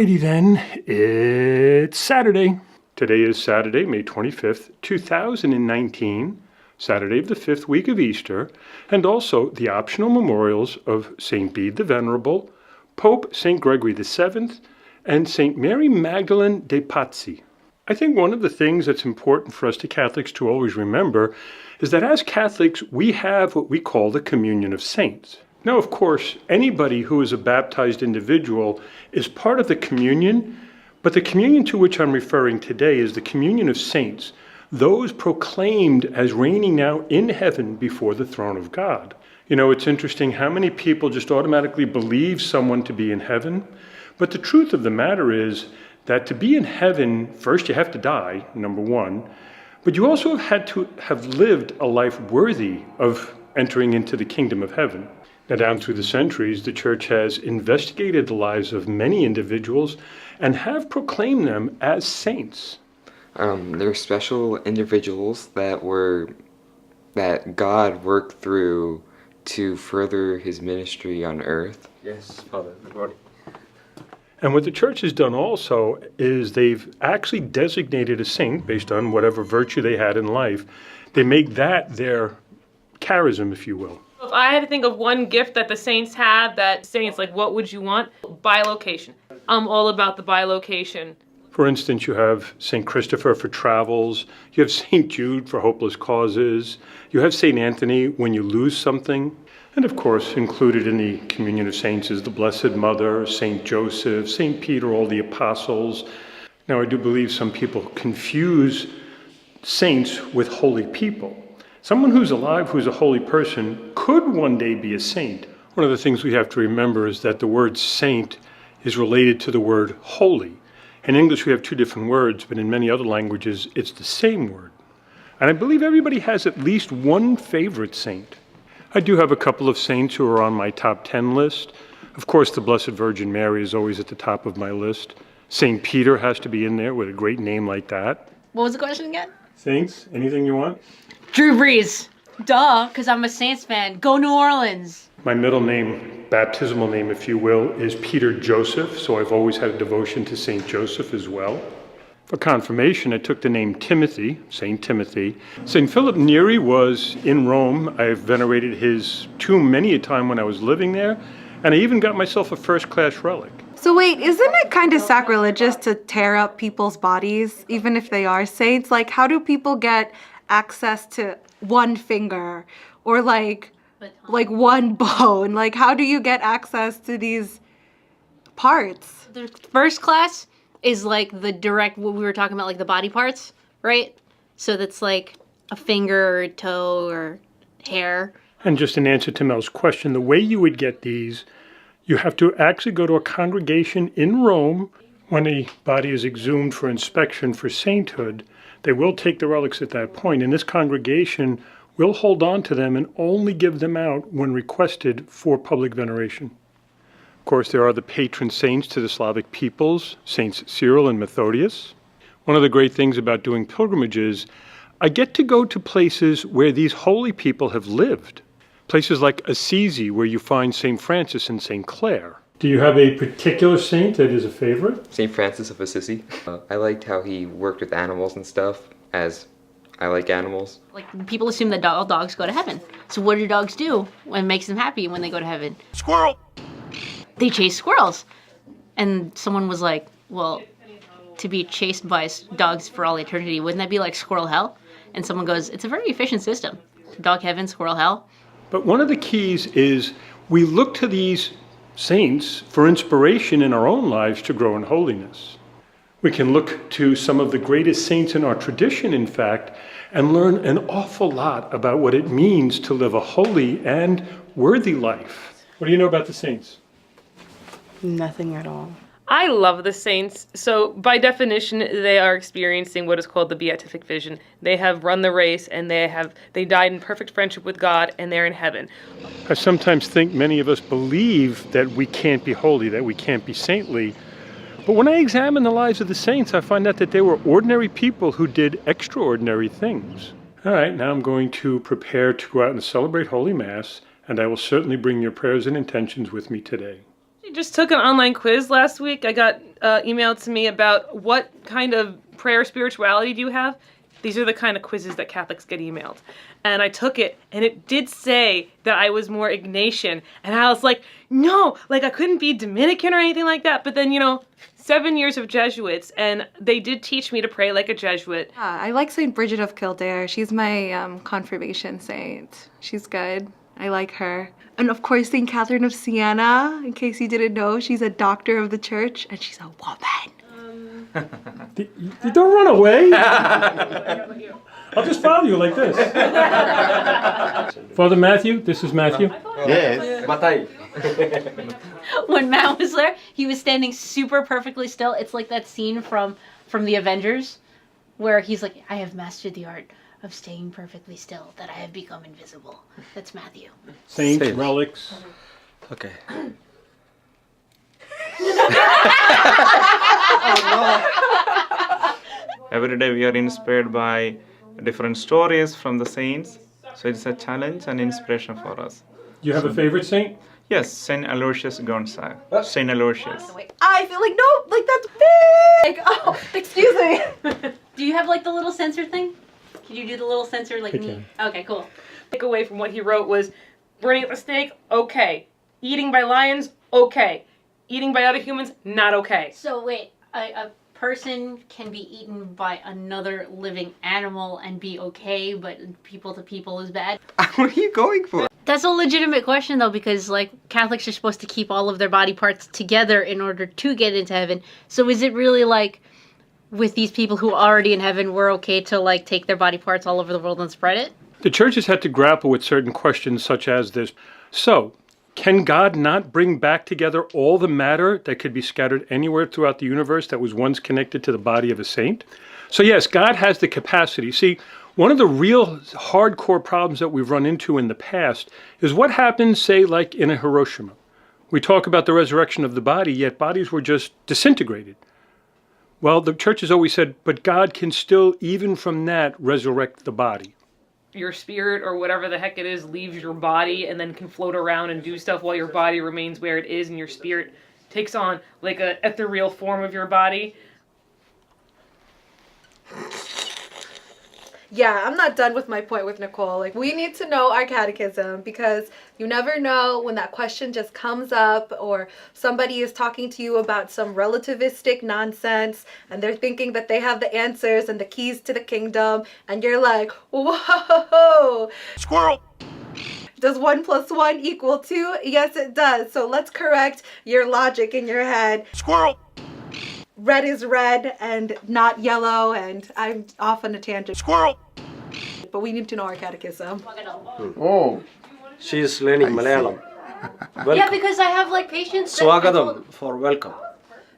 Alrighty then, it's Saturday. Today is Saturday, May 25th, 2019, Saturday of the 5th week of Easter, and also the optional memorials of St. Bede the Venerable, Pope St. Gregory VII, and St. Mary Magdalene de Pazzi. I think one of the things that's important for us Catholics to always remember is that as Catholics, we have what we call the communion of saints. Now, of course, anybody who is a baptized individual is part of the communion, but the communion to which I'm referring today is the communion of saints, those proclaimed as reigning now in heaven before the throne of God. You know, it's interesting how many people just automatically believe someone to be in heaven, but the truth of the matter is that to be in heaven, first you have to die, number one, but you also have had to have lived a life worthy of entering into the kingdom of heaven. Now, down through the centuries, the Church has investigated the lives of many individuals and have proclaimed them as saints. They're special individuals that God worked through to further his ministry on earth. Yes, Father. Good morning. And what the Church has done also is they've actually designated a saint based on whatever virtue they had in life. They make that their charism, if you will. If I had to think of one gift that the saints have, that saints, like, what would you want? Bilocation. I'm all about the bilocation. For instance, you have St. Christopher for travels, you have St. Jude for hopeless causes, you have St. Anthony when you lose something, and of course, included in the communion of saints is the Blessed Mother, St. Joseph, St. Peter, all the apostles. Now, I do believe some people confuse saints with holy people. Someone who's alive, who's a holy person, could one day be a saint. One of the things we have to remember is that the word saint is related to the word holy. In English, we have two different words, but in many other languages, it's the same word. And I believe everybody has at least one favorite saint. I do have a couple of saints who are on my top 10 list. Of course, the Blessed Virgin Mary is always at the top of my list. St. Peter has to be in there with a great name like that. What was the question again? Saints, anything you want? Drew Brees. Duh, because I'm a Saints fan. Go New Orleans. My middle name, baptismal name, if you will, is Peter Joseph, so I've always had a devotion to St. Joseph as well. For confirmation, I took the name Timothy, St. Timothy. St. Philip Neri was in Rome. I've venerated his tomb many a time when I was living there, and I even got myself a first-class relic. So wait, isn't it kind of sacrilegious to tear up people's bodies, even if they are saints? Like, how do people get access to one finger or like one bone? Like, how do you get access to these parts? The first class is like the direct, what we were talking about, like the body parts, right? So that's like a finger or a toe or hair. And just in answer to Mel's question, the way you would get these, you have to actually go to a congregation in Rome. When a body is exhumed for inspection for sainthood, they will take the relics at that point, and this congregation will hold on to them and only give them out when requested for public veneration. Of course, there are the patron saints to the Slavic peoples, Saints Cyril and Methodius. One of the great things about doing pilgrimages, I get to go to places where these holy people have lived. Places like Assisi, where you find St. Francis and St. Clare. Do you have a particular saint that is a favorite? St. Francis of Assisi. I liked how he worked with animals and stuff, as I like animals. Like, people assume that all dogs go to heaven. So what do dogs do when it makes them happy when they go to heaven? Squirrel! They chase squirrels. And someone was like, well, to be chased by dogs for all eternity, wouldn't that be like squirrel hell? And someone goes, it's a very efficient system. Dog heaven, squirrel hell. But one of the keys is we look to these saints for inspiration in our own lives to grow in holiness. We can look to some of the greatest saints in our tradition, in fact, and learn an awful lot about what it means to live a holy and worthy life. What do you know about the saints? Nothing at all. I love the saints. So by definition, they are experiencing what is called the beatific vision. They have run the race and they died in perfect friendship with God, and they're in heaven. I sometimes think many of us believe that we can't be holy, that we can't be saintly. But when I examine the lives of the saints, I find out that they were ordinary people who did extraordinary things. All right, now I'm going to prepare to go out and celebrate Holy Mass, and I will certainly bring your prayers and intentions with me today. Just took an online quiz last week. I got emailed to me about what kind of prayer spirituality do you have? These are the kind of quizzes that Catholics get emailed. And I took it, and it did say that I was more Ignatian. And I was like, no, like I couldn't be Dominican or anything like that. But then, 7 years of Jesuits, and they did teach me to pray like a Jesuit. I like Saint Bridget of Kildare. She's my confirmation saint. She's good. I like her. And of course, Saint Catherine of Siena. In case you didn't know, she's a doctor of the church, and she's a woman. You don't run away. I'll just follow you like this. Father Matthew, this is Matthew. Yes. When Matt was there, he was standing super perfectly still. It's like that scene from the Avengers where he's like, I have mastered the art of staying perfectly still, that I have become invisible. That's Matthew. Saints, relics. Okay. Every day we are inspired by different stories from the saints. So it's a challenge and inspiration for us. You have a favorite saint? Yes, Saint Aloysius Gonzaga. Saint Aloysius. I feel like, no, like that's big. Oh, excuse me. Do you have like the little sensor thing? Can you do the little sensor like me? can. Okay, cool. Take away from what he wrote was burning at the stake, okay. Eating by lions, okay. Eating by other humans, not okay. So wait, a person can be eaten by another living animal and be okay, but people to people is bad? What are you going for? That's a legitimate question though, because like Catholics are supposed to keep all of their body parts together in order to get into heaven. So is it really like with these people who are already in heaven, we're okay to like take their body parts all over the world and spread it? The church has had to grapple with certain questions such as this. So, can God not bring back together all the matter that could be scattered anywhere throughout the universe that was once connected to the body of a saint? So yes, God has the capacity. See, one of the real hardcore problems that we've run into in the past is what happens, say, like in a Hiroshima. We talk about the resurrection of the body, yet bodies were just disintegrated. Well, the church has always said, but God can still, even from that, resurrect the body. Your spirit or whatever the heck it is leaves your body and then can float around and do stuff while your body remains where it is, and your spirit takes on like a ethereal form of your body. Yeah, I'm not done with my point with Nicole. Like, we need to know our catechism because you never know when that question just comes up or somebody is talking to you about some relativistic nonsense and they're thinking that they have the answers and the keys to the kingdom, and you're like, whoa! Squirrel! Does 1 + 1 equal 2? Yes, it does. So let's correct your logic in your head. Squirrel! Red is red and not yellow, and I'm off on a tangent. Squirrel! But we need to know our catechism. Oh, she is learning Malayalam. Welcome. Yeah, because I have like patients. that- Swagatham for welcome.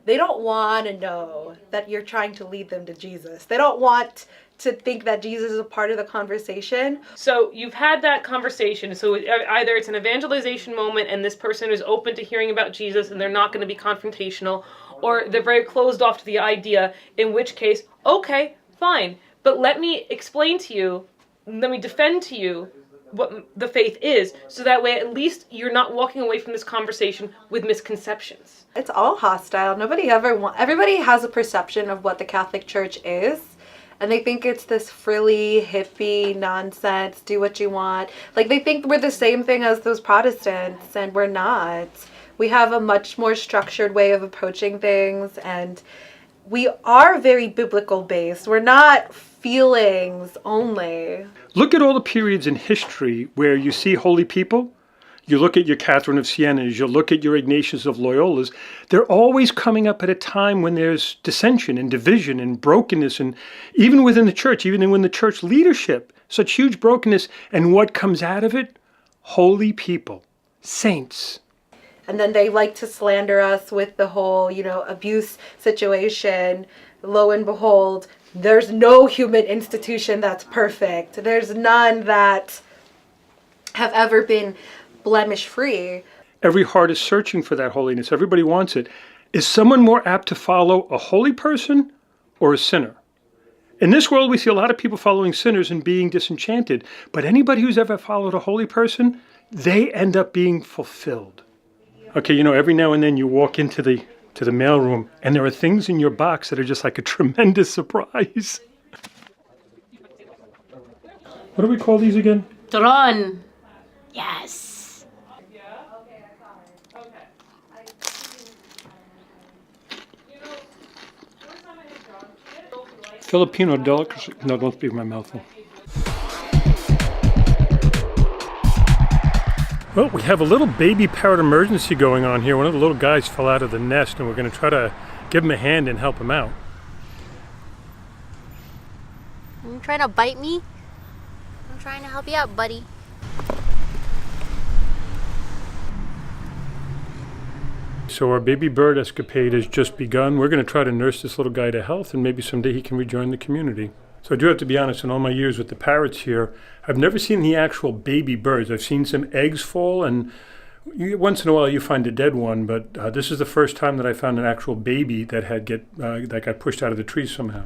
They don't want to know that you're trying to lead them to Jesus. They don't want to think that Jesus is a part of the conversation. So you've had that conversation. So either it's an evangelization moment and this person is open to hearing about Jesus and they're not going to be confrontational, or they're very closed off to the idea, in which case, okay, fine. But let me explain to you, let me defend to you what the faith is, so that way at least you're not walking away from this conversation with misconceptions. It's all hostile. Everybody has a perception of what the Catholic Church is. And they think it's this frilly, hippie nonsense, do what you want. Like, they think we're the same thing as those Protestants, and we're not. We have a much more structured way of approaching things, and we are very biblical based. We're not feelings only. Look at all the periods in history where you see holy people. You look at your Catherine of Siena's, you look at your Ignatius of Loyola's. They're always coming up at a time when there's dissension and division and brokenness, and even within the church, even when the church leadership, such huge brokenness. And what comes out of it? Holy people, saints. And then they like to slander us with the whole, abuse situation. Lo and behold, there's no human institution that's perfect. There's none that have ever been blemish free. Every heart is searching for that holiness. Everybody wants it. Is someone more apt to follow a holy person or a sinner? In this world, we see a lot of people following sinners and being disenchanted. But anybody who's ever followed a holy person, they end up being fulfilled. Okay, every now and then you walk into the mailroom and there are things in your box that are just like a tremendous surprise. What do we call these again? Tron. Yes. Filipino delicacy. No, don't speak my mouth. Well, we have a little baby parrot emergency going on here. One of the little guys fell out of the nest and we're going to try to give him a hand and help him out. You trying to bite me? I'm trying to help you out, buddy. So our baby bird escapade has just begun. We're going to try to nurse this little guy to health and maybe someday he can rejoin the community. So I do have to be honest, in all my years with the parrots here, I've never seen the actual baby birds. I've seen some eggs fall and once in a while you find a dead one, but this is the first time that I found an actual baby that got pushed out of the tree somehow.